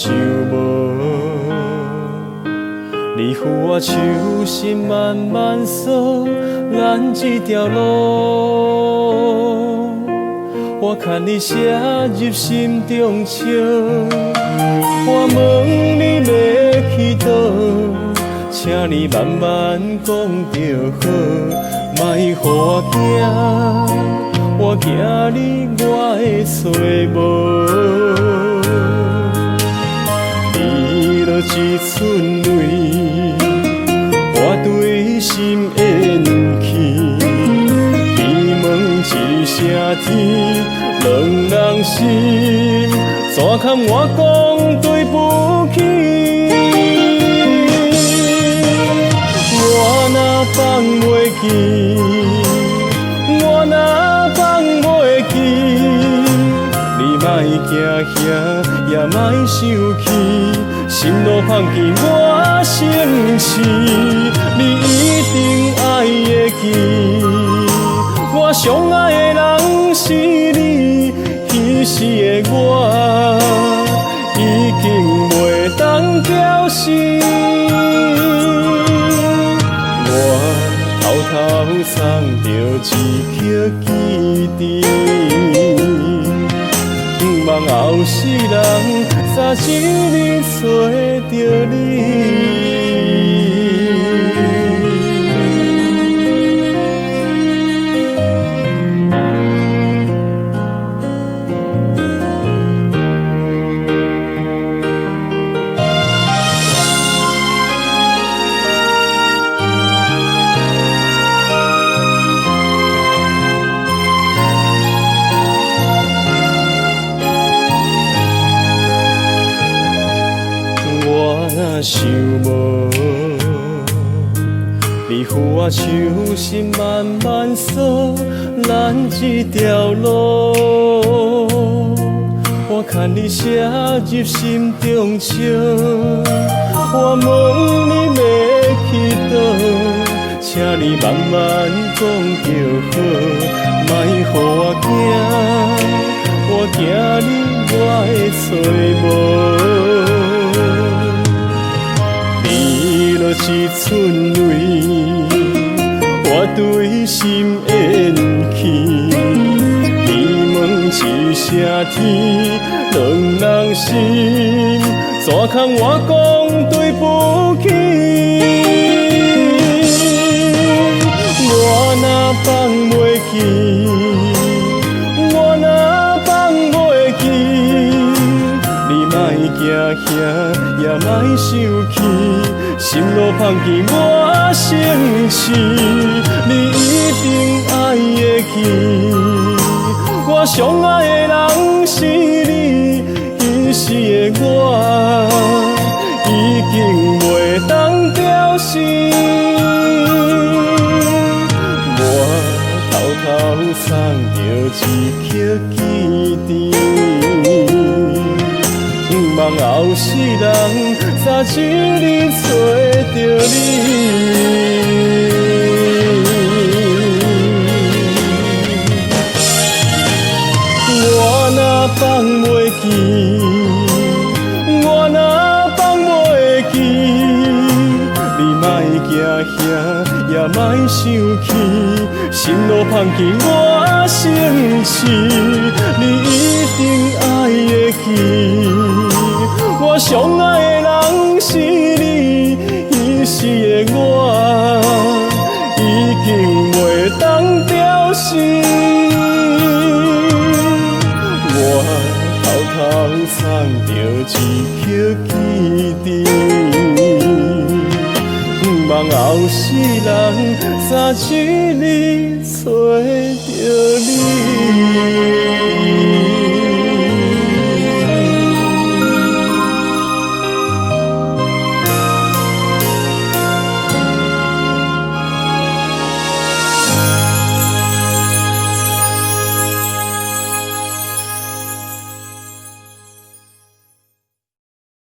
想无，你扶我手心慢慢扫咱这条路，我牵你写入心中笑，我问你要去倒，请你慢慢讲就好，莫予我惊，我惊你我会找无。你落一寸泪，我对心缘起，你问一声天，两人心，怎堪我讲对不起？我若放袂记，我若放袂记，你莫惊遐，也莫生气，心路放弃我生气，你一定爱会记。我上爱的人是你，彼时的我已经袂当调戏。我偷偷藏着一颗记忆，不望后世人早一日找着你。想无，你扶我手心慢慢扫咱这条路，我牵你写入心中笑，我问你要去倒，请你慢慢讲就好，莫予我惊，我惊你我会找无。落一寸泪，我对心缘起，你问一声天，两人心，怎堪我讲对不起？我若放袂记，我若放袂记，你莫惊遐，也莫生气。心路放弃我生气，你一定爱会记。我上爱的人是你，彼时的我已经袂当调戏。我偷偷藏着一颗记忆，不望后世人早一日找着你。我若放袂记，我若放袂记，你莫惊遐，也莫生气，心路放弃我生气，你一定爱会记。我上爱的人是你，彼时的我已经袂当调戏。我偷偷藏着一颗记忆，不望后世人早一日找着你。